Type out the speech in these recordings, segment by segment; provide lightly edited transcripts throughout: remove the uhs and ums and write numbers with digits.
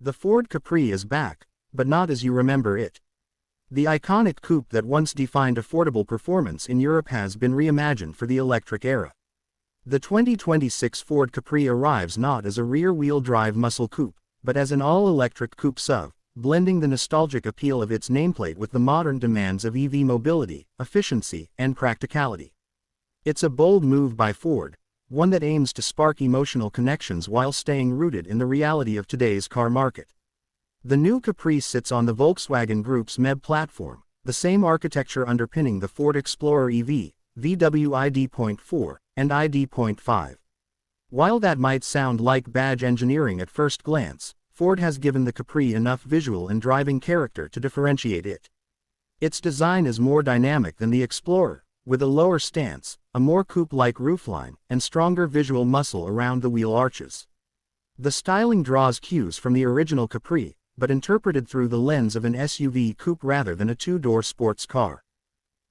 The Ford Capri is back, but not as you remember it. The iconic coupe that once defined affordable performance in Europe has been reimagined for the electric era. The 2026 Ford Capri arrives not as a rear-wheel drive muscle coupe, but as an all-electric coupe SUV, blending the nostalgic appeal of its nameplate with the modern demands of EV mobility, efficiency, and practicality. It's a bold move by Ford, one that aims to spark emotional connections while staying rooted in the reality of today's car market. The new Capri sits on the Volkswagen Group's MEB platform, the same architecture underpinning the Ford Explorer EV, VW ID.4, and ID.5. While that might sound like badge engineering at first glance, Ford has given the Capri enough visual and driving character to differentiate it. Its design is more dynamic than the Explorer, with a lower stance, a more coupe-like roofline, and stronger visual muscle around the wheel arches. The styling draws cues from the original Capri, but interpreted through the lens of an SUV coupe rather than a two-door sports car.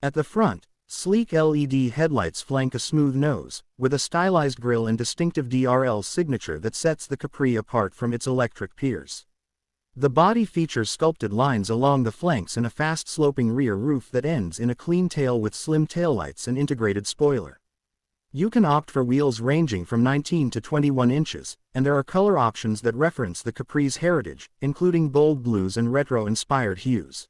At the front, sleek LED headlights flank a smooth nose, with a stylized grille and distinctive DRL signature that sets the Capri apart from its electric peers. The body features sculpted lines along the flanks and a fast-sloping rear roof that ends in a clean tail with slim taillights and integrated spoiler. You can opt for wheels ranging from 19 to 21 inches, and there are color options that reference the Capri's heritage, including bold blues and retro-inspired hues.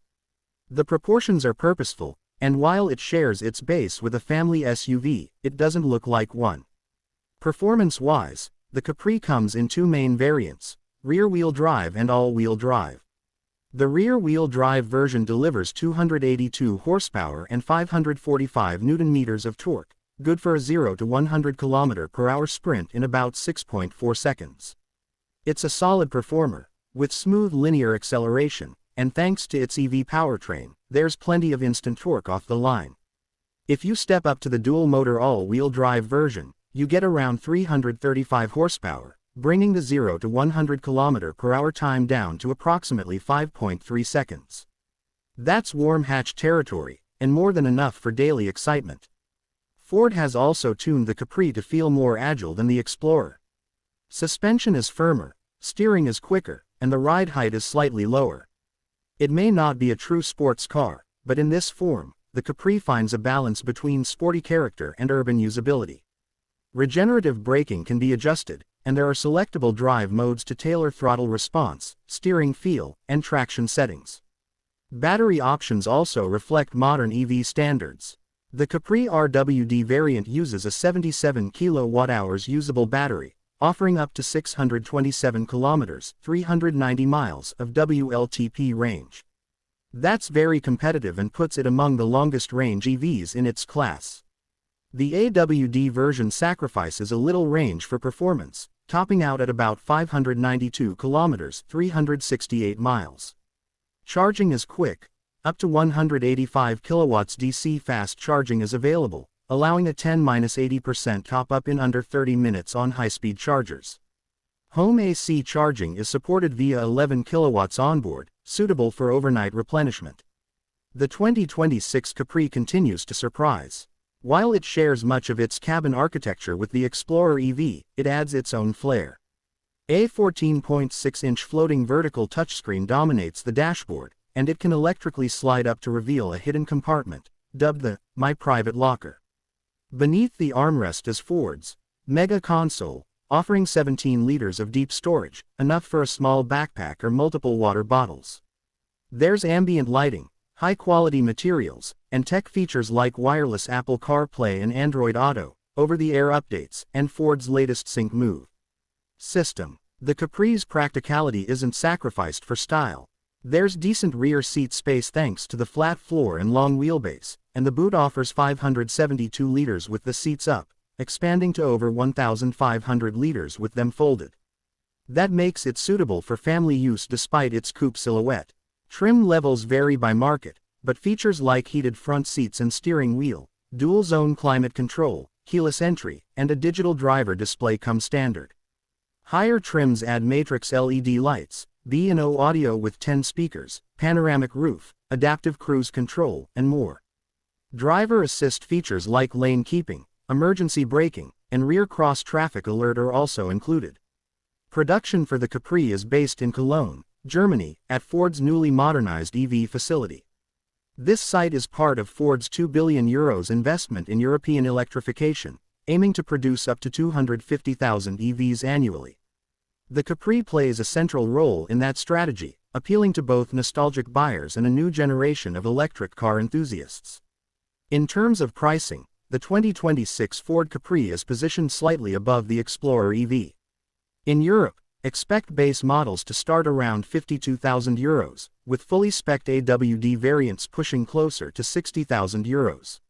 The proportions are purposeful, and while it shares its base with a family SUV, it doesn't look like one. Performance-wise, the Capri comes in two main variants: rear-wheel drive and all-wheel drive. The rear-wheel drive version delivers 282 horsepower and 545 Nm of torque, good for a 0 to 100 km/h sprint in about 6.4 seconds. It's a solid performer, with smooth linear acceleration, and thanks to its EV powertrain, there's plenty of instant torque off the line. If you step up to the dual-motor all-wheel drive version, you get around 335 horsepower, bringing the 0 to 100 km/h time down to approximately 5.3 seconds. That's warm hatch territory, and more than enough for daily excitement. Ford has also tuned the Capri to feel more agile than the Explorer. Suspension is firmer, steering is quicker, and the ride height is slightly lower. It may not be a true sports car, but in this form, the Capri finds a balance between sporty character and urban usability. Regenerative braking can be adjusted, and there are selectable drive modes to tailor throttle response, steering feel, and traction settings. Battery options also reflect modern EV standards. The Capri RWD variant uses a 77 kWh usable battery, offering up to 627 kilometers (390 miles) of WLTP range. That's very competitive and puts it among the longest-range EVs in its class. The AWD version sacrifices a little range for performance, topping out at about 592 kilometers (368 miles). Charging is quick. Up to 185 kilowatts DC fast charging is available, allowing a 10–80% top-up in under 30 minutes on high-speed chargers. Home AC charging is supported via 11 kilowatts onboard, suitable for overnight replenishment. The 2026 Capri continues to surprise. While it shares much of its cabin architecture with the Explorer EV, it adds its own flair. A 14.6-inch floating vertical touchscreen dominates the dashboard, and it can electrically slide up to reveal a hidden compartment, dubbed the My Private Locker. Beneath the armrest is Ford's Mega Console, offering 17 liters of deep storage, enough for a small backpack or multiple water bottles. There's ambient lighting, high-quality materials, and tech features like wireless Apple CarPlay and Android Auto, over-the-air updates, and Ford's latest Sync Move system. The Capri's practicality isn't sacrificed for style. There's decent rear seat space thanks to the flat floor and long wheelbase, and the boot offers 572 liters with the seats up, expanding to over 1,500 liters with them folded. That makes it suitable for family use despite its coupe silhouette. Trim levels vary by market, but features like heated front seats and steering wheel, dual-zone climate control, keyless entry, and a digital driver display come standard. Higher trims add matrix LED lights, B&O audio with 10 speakers, panoramic roof, adaptive cruise control, and more. Driver assist features like lane keeping, emergency braking, and rear cross traffic alert are also included. Production for the Capri is based in Cologne, Germany, at Ford's newly modernized EV facility. This site is part of Ford's €2 billion investment in European electrification, aiming to produce up to 250,000 EVs annually. The Capri plays a central role in that strategy, appealing to both nostalgic buyers and a new generation of electric car enthusiasts. In terms of pricing, the 2026 Ford Capri is positioned slightly above the Explorer EV. In Europe, expect base models to start around €52,000, with fully spec'd AWD variants pushing closer to €60,000.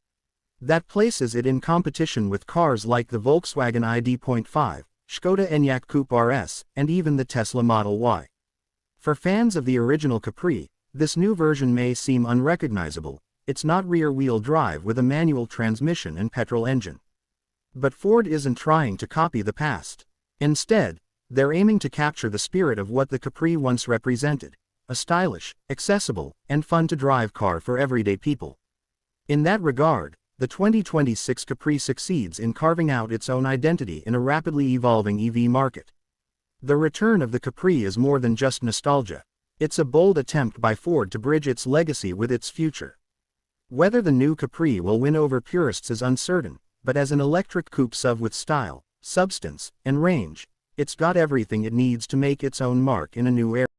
That places it in competition with cars like the Volkswagen ID.5, Škoda Enyaq Coupe RS, and even the Tesla Model Y. For fans of the original Capri, this new version may seem unrecognizable. It's not rear-wheel drive with a manual transmission and petrol engine. But Ford isn't trying to copy the past. Instead, they're aiming to capture the spirit of what the Capri once represented, a stylish, accessible, and fun-to-drive car for everyday people. In that regard, the 2026 Capri succeeds in carving out its own identity in a rapidly evolving EV market. The return of the Capri is more than just nostalgia. It's a bold attempt by Ford to bridge its legacy with its future. Whether the new Capri will win over purists is uncertain, but as an electric coupe SUV with style, substance, and range, it's got everything it needs to make its own mark in a new era.